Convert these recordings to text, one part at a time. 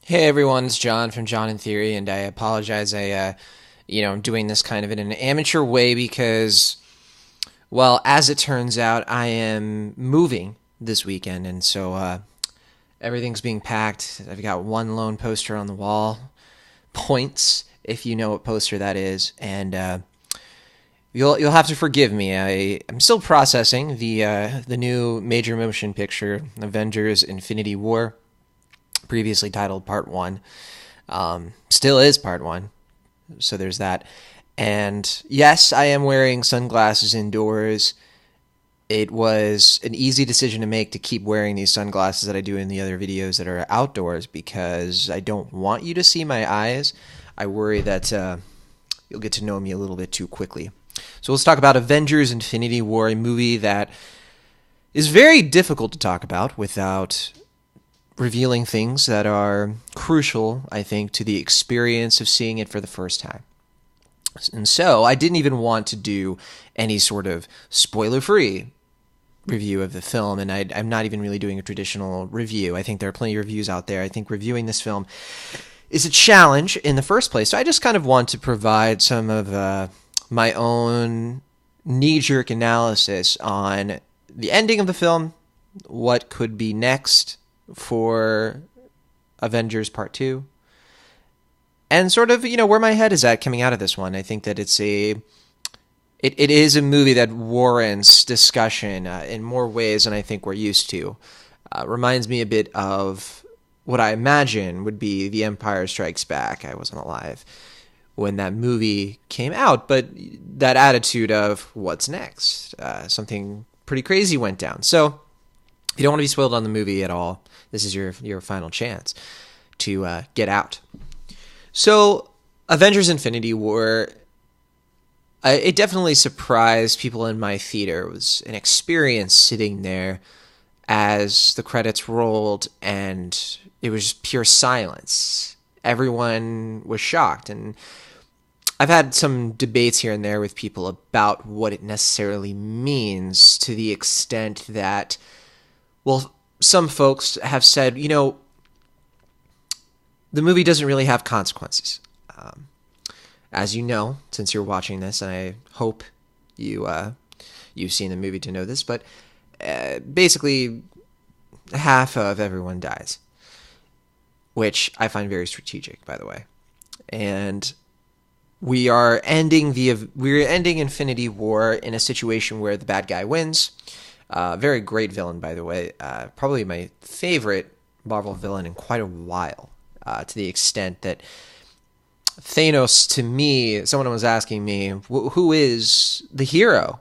Hey everyone, it's John from John in Theory, and I apologize. I'm doing this kind of in an amateur way because, well, as it turns out, I am moving this weekend, and so everything's being packed. I've got one lone poster on the wall, points, if you know what poster that is, and you'll have to forgive me. I'm still processing the new major motion picture, Avengers: Infinity War, previously titled Part 1. Still is Part 1, so there's that. And yes, I am wearing sunglasses indoors. It was an easy decision to make to keep wearing these sunglasses that I do in the other videos that are outdoors because I don't want you to see my eyes. I worry that you'll get to know me a little bit too quickly. So let's talk about Avengers: Infinity War, a movie that is very difficult to talk about without revealing things that are crucial, I think, to the experience of seeing it for the first time. And so I didn't even want to do any sort of spoiler-free review of the film, and I'm not even really doing a traditional review. I think there are plenty of reviews out there. I think reviewing this film is a challenge in the first place. So I just kind of want to provide some of my own knee-jerk analysis on the ending of the film, what could be next for Avengers Part 2, and sort of, where my head is at coming out of this one. I think that it is a movie that warrants discussion in more ways than I think we're used to. Reminds me a bit of what I imagine would be The Empire Strikes Back. I wasn't alive when that movie came out, but that attitude of what's next? Something pretty crazy went down. So if you don't want to be spoiled on the movie at all, this is your final chance to get out. So, Avengers: Infinity War, it definitely surprised people in my theater. It was an experience sitting there as the credits rolled, and it was just pure silence. Everyone was shocked, and I've had some debates here and there with people about what it necessarily means, to the extent that, well, some folks have said, the movie doesn't really have consequences. As you know, since you're watching this, and I hope you've seen the movie to know this, but basically half of everyone dies, which I find very strategic, by the way. And we're ending Infinity War in a situation where the bad guy wins. Very great villain, by the way. Probably my favorite Marvel villain in quite a while. To the extent that Thanos, to me, someone was asking me, who is the hero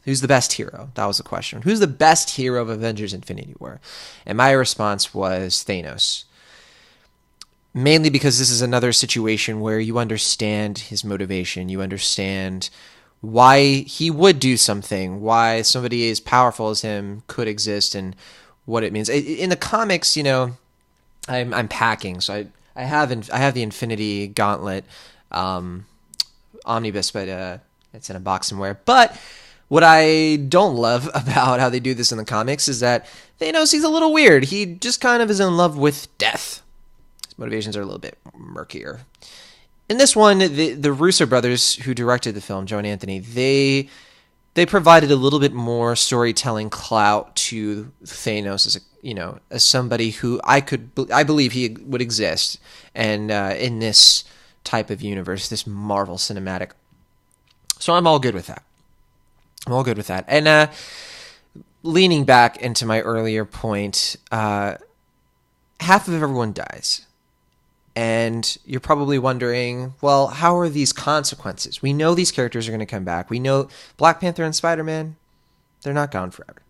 who's the best hero? That was the question. Who's the best hero of Avengers: Infinity War? And my response was Thanos. Mainly because this is another situation where you understand his motivation. You understand why he would do something, why somebody as powerful as him could exist, and what it means. In the comics, I'm packing, so I have the Infinity Gauntlet omnibus, but it's in a box somewhere. But what I don't love about how they do this in the comics is that Thanos, he's a little weird. He just kind of is in love with death. His motivations are a little bit murkier. In this one, the Russo brothers, who directed the film, Joe and Anthony, they provided a little bit more storytelling clout to Thanos as somebody who I believe he would exist, and in this type of universe, this Marvel cinematic. So I'm all good with that. And leaning back into my earlier point, half of everyone dies. And you're probably wondering, well, how are these consequences? We know these characters are going to come back. We know Black Panther and Spider-Man, they're not gone forever.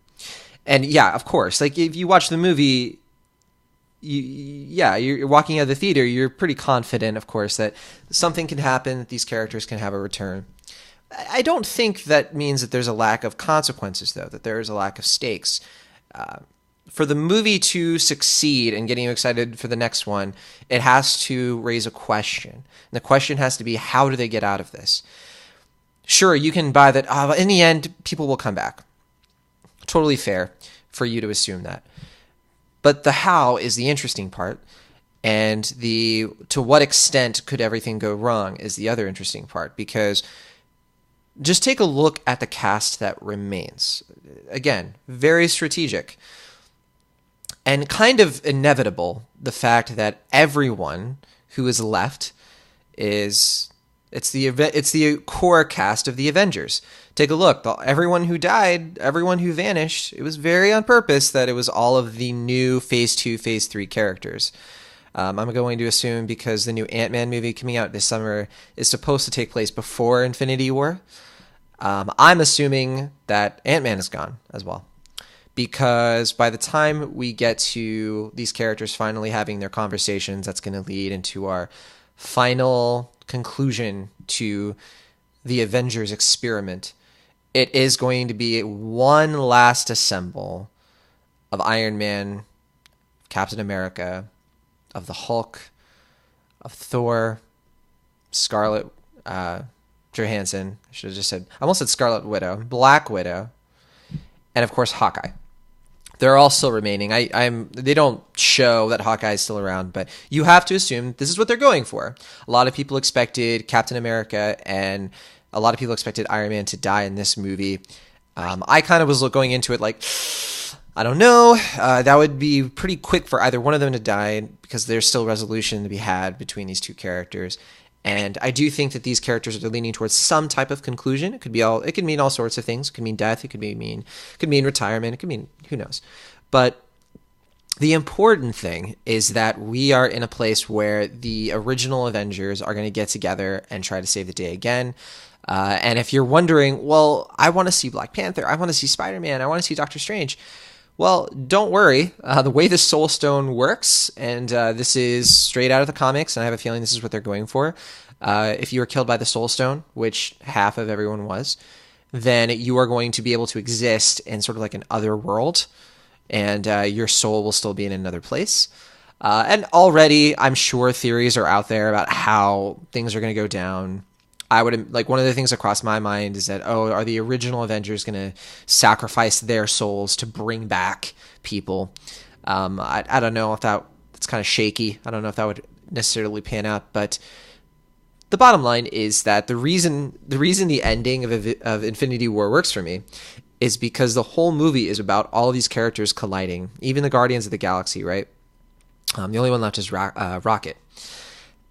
And yeah, of course, like if you watch the movie, you're walking out of the theater, you're pretty confident, of course, that something can happen, that these characters can have a return. I don't think that means that there's a lack of consequences, though, that there is a lack of stakes. For the movie to succeed and getting you excited for the next one, it has to raise a question. And the question has to be, how do they get out of this? Sure, you can buy that, in the end, people will come back. Totally fair for you to assume that. But the how is the interesting part. And the to what extent could everything go wrong is the other interesting part, because just take a look at the cast that remains. Again, very strategic and kind of inevitable, the fact that everyone who is left is it's the core cast of the Avengers. Take a look. Everyone who died, everyone who vanished, it was very on purpose that it was all of the new Phase 2, Phase 3 characters. I'm going to assume because the new Ant-Man movie coming out this summer is supposed to take place before Infinity War. I'm assuming that Ant-Man is gone as well. Because by the time we get to these characters finally having their conversations, that's going to lead into our final conclusion to the Avengers experiment. It is going to be one last assemble of Iron Man, Captain America, of the Hulk, of Thor, Scarlet Johansson. I should have just said, I almost said Scarlet Widow, Black Widow, and of course Hawkeye. They're all still remaining. They don't show that Hawkeye is still around, but you have to assume this is what they're going for. A lot of people expected Captain America and a lot of people expected Iron Man to die in this movie. I kind of was going into it like, I don't know. That would be pretty quick for either one of them to die because there's still resolution to be had between these two characters. And I do think that these characters are leaning towards some type of conclusion. It could mean all sorts of things. It could mean death. It could mean retirement. It could mean who knows. But the important thing is that we are in a place where the original Avengers are going to get together and try to save the day again. And if you're wondering, well, I want to see Black Panther. I want to see Spider-Man. I want to see Doctor Strange. Well, don't worry. The way the Soul Stone works, and this is straight out of the comics, and I have a feeling this is what they're going for. If you were killed by the Soul Stone, which half of everyone was, then you are going to be able to exist in sort of like an other world, and your soul will still be in another place. And already, I'm sure theories are out there about how things are going to go down. I would like one of the things that crossed my mind is that, are the original Avengers going to sacrifice their souls to bring back people? I don't know if that's kind of shaky. I don't know if that would necessarily pan out, but the bottom line is that the reason the ending of Infinity War works for me is because the whole movie is about all of these characters colliding, even the Guardians of the Galaxy, right? The only one left is Rocket.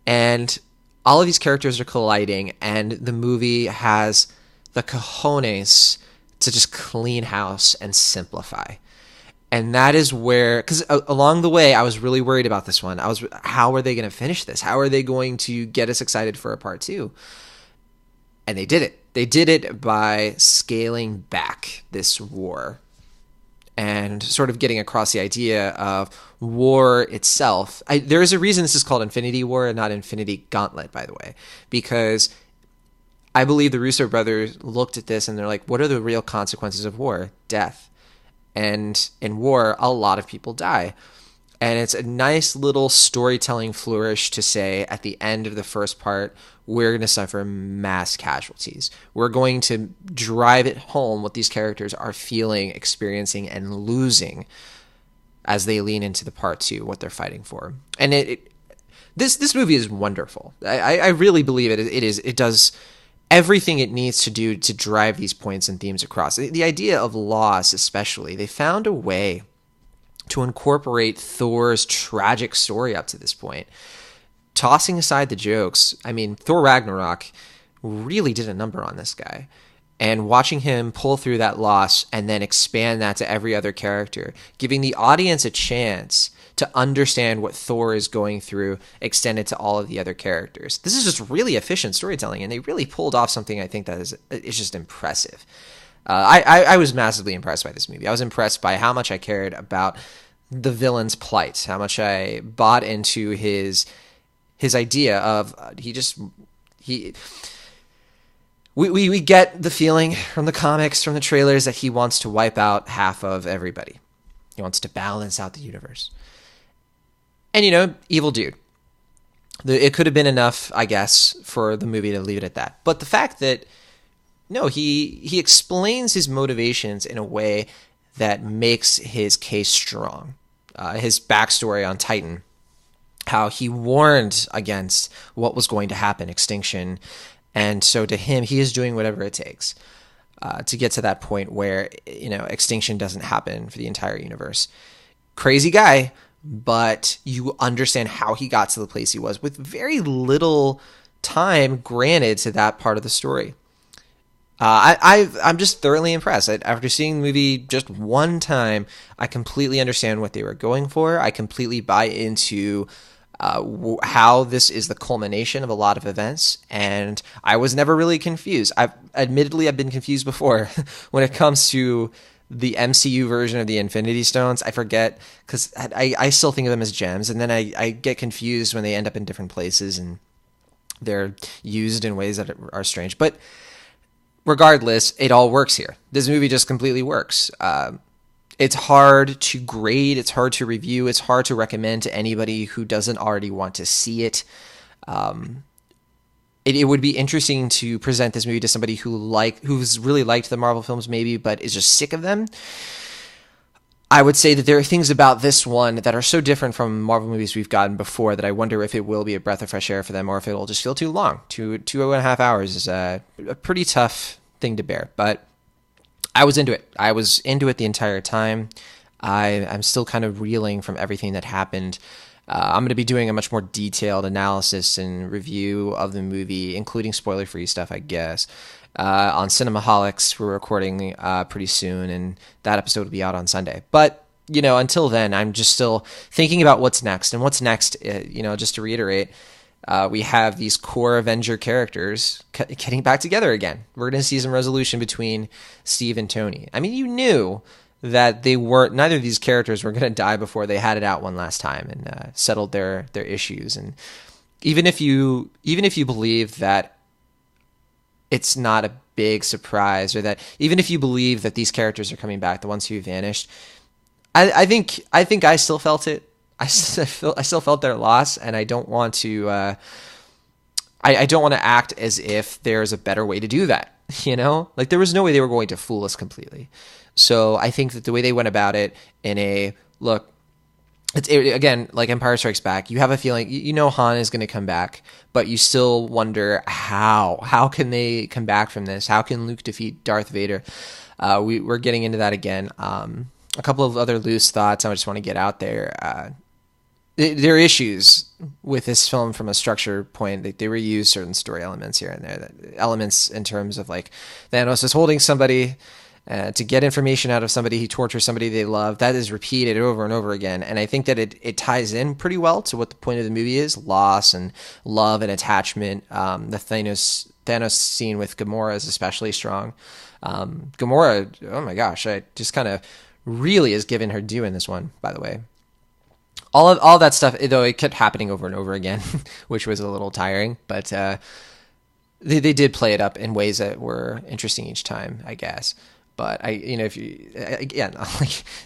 And all of these characters are colliding, and the movie has the cojones to just clean house and simplify. And that is where, because along the way, I was really worried about this one. How are they going to finish this? How are they going to get us excited for a part 2? And they did it. They did it by scaling back this war and sort of getting across the idea of war itself. There is a reason this is called Infinity War and not Infinity Gauntlet, by the way, because I believe the Russo brothers looked at this and they're like, what are the real consequences of war? Death. And in war, a lot of people die. And it's a nice little storytelling flourish to say at the end of the first part, we're going to suffer mass casualties. We're going to drive it home what these characters are feeling, experiencing, and losing as they lean into the part 2, what they're fighting for. And this movie is wonderful. I really believe it. It does everything it needs to do to drive these points and themes across. The idea of loss, especially, they found a way to incorporate Thor's tragic story up to this point. Tossing aside the jokes, I mean, Thor Ragnarok really did a number on this guy. And watching him pull through that loss and then expand that to every other character, giving the audience a chance to understand what Thor is going through, extended to all of the other characters. This is just really efficient storytelling, and they really pulled off something I think that is just impressive. I was massively impressed by this movie. I was impressed by how much I cared about the villain's plight, how much I bought into his idea of we get the feeling from the comics, from the trailers, that he wants to wipe out half of everybody. He wants to balance out the universe. And, evil dude. It could have been enough, I guess, for the movie to leave it at that. But the fact that, no, he explains his motivations in a way that makes his case strong. His backstory on Titan how he warned against what was going to happen, extinction. And so to him, he is doing whatever it takes to get to that point where, extinction doesn't happen for the entire universe. Crazy guy, but you understand how he got to the place he was with very little time granted to that part of the story. I'm just thoroughly impressed. After seeing the movie just one time, I completely understand what they were going for. I completely buy into how this is the culmination of a lot of events, and I was never really confused. I've been confused before when it comes to the MCU version of the Infinity Stones. I forget, because I still think of them as gems, and then I get confused when they end up in different places and they're used in ways that are strange. But regardless, it all works here. This movie just completely works. It's hard to grade. It's hard to review. It's hard to recommend to anybody who doesn't already want to see it. It would be interesting to present this movie to somebody who's really liked the Marvel films maybe, but is just sick of them. I would say that there are things about this one that are so different from Marvel movies we've gotten before that I wonder if it will be a breath of fresh air for them or if it'll just feel too long. 2.5 hours is a pretty tough thing to bear, but I was into it. I was into it the entire time. I'm still kind of reeling from everything that happened. I'm going to be doing a much more detailed analysis and review of the movie, including spoiler-free stuff, I guess. On Cinemaholics, we're recording pretty soon, and that episode will be out on Sunday. But, until then, I'm just still thinking about what's next. And what's next, just to reiterate, we have these core Avenger characters getting back together again. We're going to see some resolution between Steve and Tony. I mean, you knew that neither of these characters were going to die before they had it out one last time and settled their issues. And even if you believe that it's not a big surprise, or that even if you believe that these characters are coming back, the ones who vanished, I think I still felt it. I still felt their loss, and I don't want to. I don't want to act as if there's a better way to do that. Like there was no way they were going to fool us completely. So I think that the way they went about it again, like Empire Strikes Back, you have a feeling, Han is going to come back, but you still wonder how can they come back from this? How can Luke defeat Darth Vader? We're getting into that again. A couple of other loose thoughts I just want to get out there. There are issues with this film from a structure point. They reuse certain story elements here and there, elements in terms of like Thanos is holding somebody to get information out of somebody. He tortures somebody they love. That is repeated over and over again. And I think that it ties in pretty well to what the point of the movie is: loss and love and attachment. The Thanos scene with Gamora is especially strong. Gamora, oh my gosh, I just kind of really is giving her due in this one, by the way. All that stuff, though, it kept happening over and over again, which was a little tiring, but they did play it up in ways that were interesting each time, I guess. But like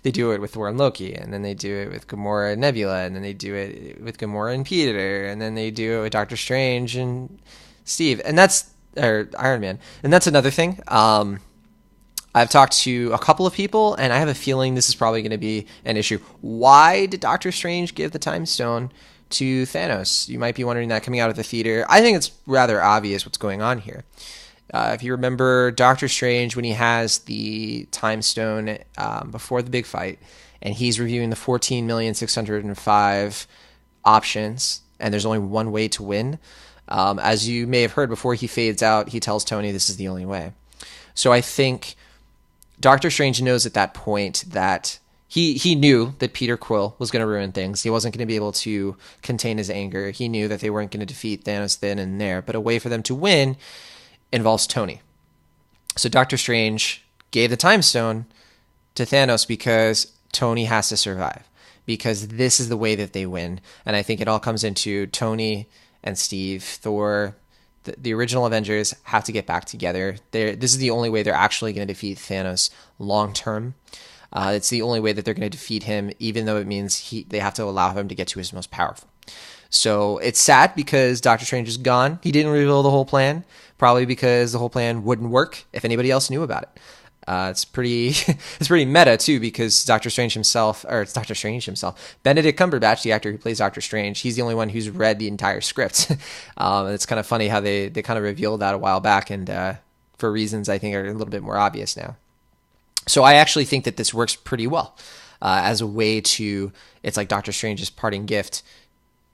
they do it with Thor and Loki, and then they do it with Gamora and Nebula, and then they do it with Gamora and Peter, and then they do it with Doctor Strange and Steve, or Iron Man, and that's another thing. I've talked to a couple of people, and I have a feeling this is probably going to be an issue. Why did Doctor Strange give the Time Stone to Thanos? You might be wondering that coming out of the theater. I think it's rather obvious what's going on here. If you remember Doctor Strange, when he has the Time Stone before the big fight, and he's reviewing the 14,605 options, and there's only one way to win. As you may have heard, before he fades out, he tells Tony this is the only way. So I think Doctor Strange knows at that point that he knew that Peter Quill was going to ruin things. He wasn't going to be able to contain his anger. He knew that they weren't going to defeat Thanos then and there, but a way for them to win involves Tony. So Doctor Strange gave the Time Stone to Thanos because Tony has to survive, because this is the way that they win. And I think it all comes into Tony and Steve, Thor, the original Avengers have to get back together. This is the only way they're actually going to defeat Thanos long term. It's the only way that they're going to defeat him, even though it means they have to allow him to get to his most powerful. So it's sad because Doctor Strange is gone. He didn't reveal the whole plan, probably because the whole plan wouldn't work if anybody else knew about it. It's pretty it's pretty meta too, because Doctor Strange himself, or it's Doctor Strange himself, Benedict Cumberbatch, the actor who plays Doctor Strange, he's the only one who's read the entire script. It's kind of funny how they kind of revealed that a while back, and for reasons I think are a little bit more obvious now. So I actually think that this works pretty well as a way to, it's like Doctor Strange's parting gift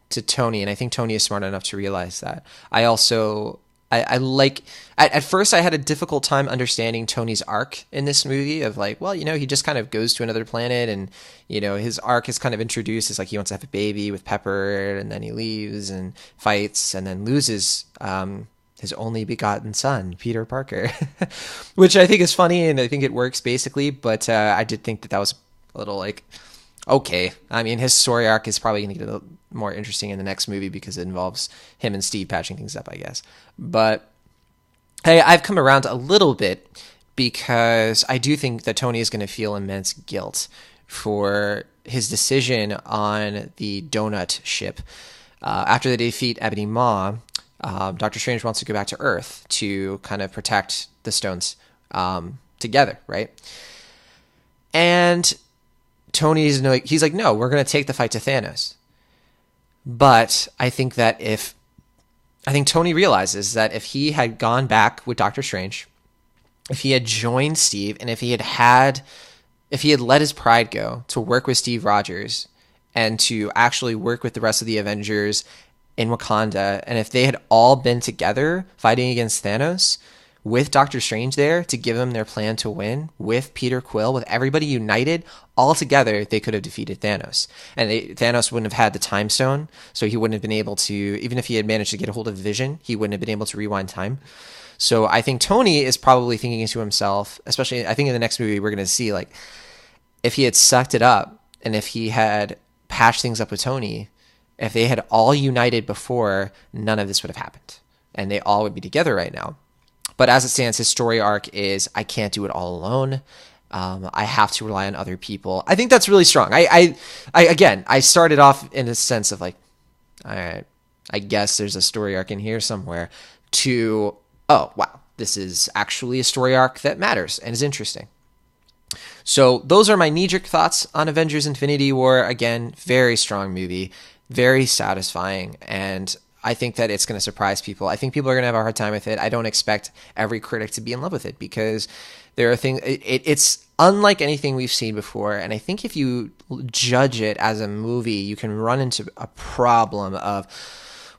to Tony, and I think Tony is smart enough to realize that. I also I like at first I had a difficult time understanding Tony's arc in this movie of like, well, he just kind of goes to another planet, and his arc is kind of introduced as like he wants to have a baby with Pepper, and then he leaves and fights and then loses his only begotten son, Peter Parker, which I think is funny and I think it works basically, but I did think that was a little like, okay. I mean, his story arc is probably going to get a little more interesting in the next movie because it involves him and Steve patching things up, I guess. But hey, I've come around a little bit because I do think that Tony is going to feel immense guilt for his decision on the donut ship. After they defeat Ebony Maw, Doctor Strange wants to go back to Earth to kind of protect the stones together, right? And he's like, no, we're going to take the fight to Thanos. But I think Tony realizes that if he had gone back with Doctor Strange, if he had joined Steve, and if he had let his pride go to work with Steve Rogers and to actually work with the rest of the Avengers in Wakanda, and if they had all been together fighting against Thanos with Doctor Strange there to give them their plan to win, with Peter Quill, with everybody united, all together, they could have defeated Thanos. And Thanos wouldn't have had the time stone, so he wouldn't have been able to, even if he had managed to get a hold of Vision, he wouldn't have been able to rewind time. So I think Tony is probably thinking to himself, especially I think in the next movie we're going to see, like, if he had sucked it up and if he had patched things up with Tony, if they had all united before, none of this would have happened. And they all would be together right now. But as it stands, his story arc is, I can't do it all alone. I have to rely on other people. I think that's really strong. I started off in a sense of like, all right, I guess there's a story arc in here somewhere, to, oh, wow, this is actually a story arc that matters and is interesting. So those are my knee-jerk thoughts on Avengers Infinity War. Again, very strong movie, very satisfying, and I think that it's going to surprise people. I think people are going to have a hard time with it. I don't expect every critic to be in love with it because there are things. It's unlike anything we've seen before, and I think if you judge it as a movie, you can run into a problem of,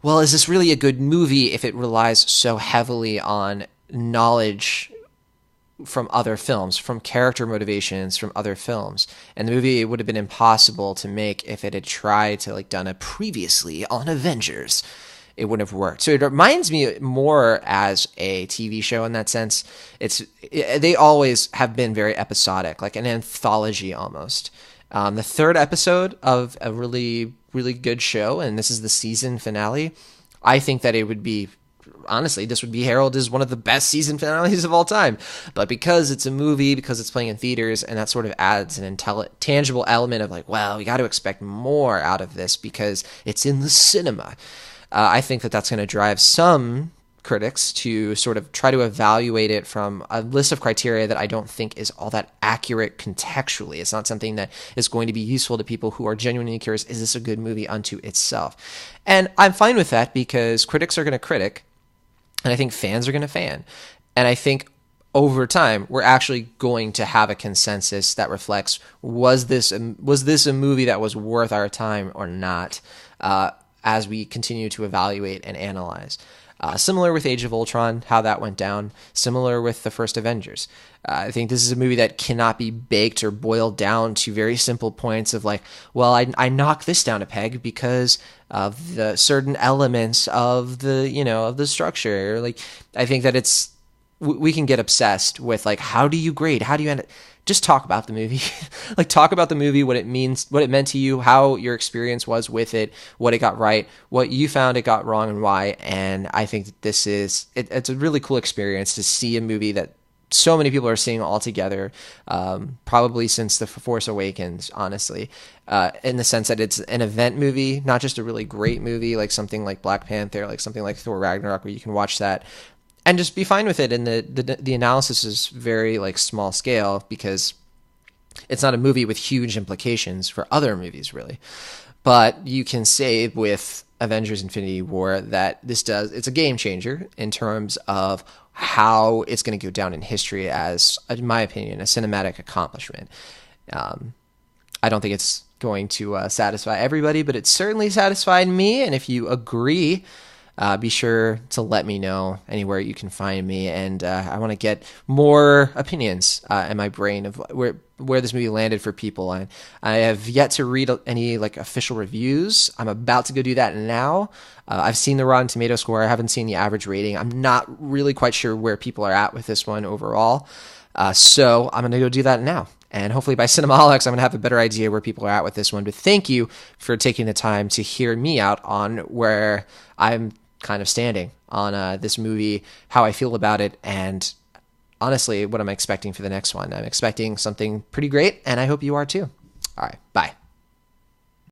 well, is this really a good movie if it relies so heavily on knowledge from other films, from character motivations from other films? And the movie would have been impossible to make if it had tried to like done a previously on Avengers. It wouldn't have worked. So it reminds me more as a TV show in that sense. They always have been very episodic, like an anthology almost. The third episode of a really, really good show, and this is the season finale, I think that it would be, honestly, this would be heralded as one of the best season finales of all time. But because it's a movie, because it's playing in theaters, and that sort of adds an tangible element of like, well, we got to expect more out of this because it's in the cinema. I think that that's going to drive some critics to sort of try to evaluate it from a list of criteria that I don't think is all that accurate contextually. It's not something that is going to be useful to people who are genuinely curious, is this a good movie unto itself? And I'm fine with that because critics are going to critic, and I think fans are going to fan. And I think over time, we're actually going to have a consensus that reflects, was this a movie that was worth our time or not, as we continue to evaluate and analyze. Similar with Age of Ultron, how that went down. Similar with the first Avengers. I think this is a movie that cannot be baked or boiled down to very simple points of like, well, I knock this down a peg because of the certain elements of the structure. Like, I think that we can get obsessed with like, how do you grade? How do you end it? Just talk about the movie. Like, talk about the movie, what it means, what it meant to you, how your experience was with it, what it got right, what you found it got wrong, and why. And I think that this is, it's a really cool experience to see a movie that so many people are seeing all together, probably since The Force Awakens, honestly, in the sense that it's an event movie, not just a really great movie, like something like Black Panther, like something like Thor Ragnarok, where you can watch that and just be fine with it. And the analysis is very like small scale because it's not a movie with huge implications for other movies, really. But you can say with Avengers Infinity War that it's a game changer in terms of how it's going to go down in history as, in my opinion, a cinematic accomplishment. I don't think it's going to satisfy everybody, but it certainly satisfied me. And if you agree, be sure to let me know anywhere you can find me. And I want to get more opinions in my brain of where this movie landed for people. And I have yet to read any like official reviews. I'm about to go do that now. I've seen the Rotten Tomato score. I haven't seen the average rating. I'm not really quite sure where people are at with this one overall. So I'm going to go do that now. And hopefully by Cinemaholics, I'm going to have a better idea where people are at with this one. But thank you for taking the time to hear me out on where I'm kind of standing on this movie, how I feel about it, and honestly, what I'm expecting for the next one. I'm expecting something pretty great, and I hope you are too. All right, bye.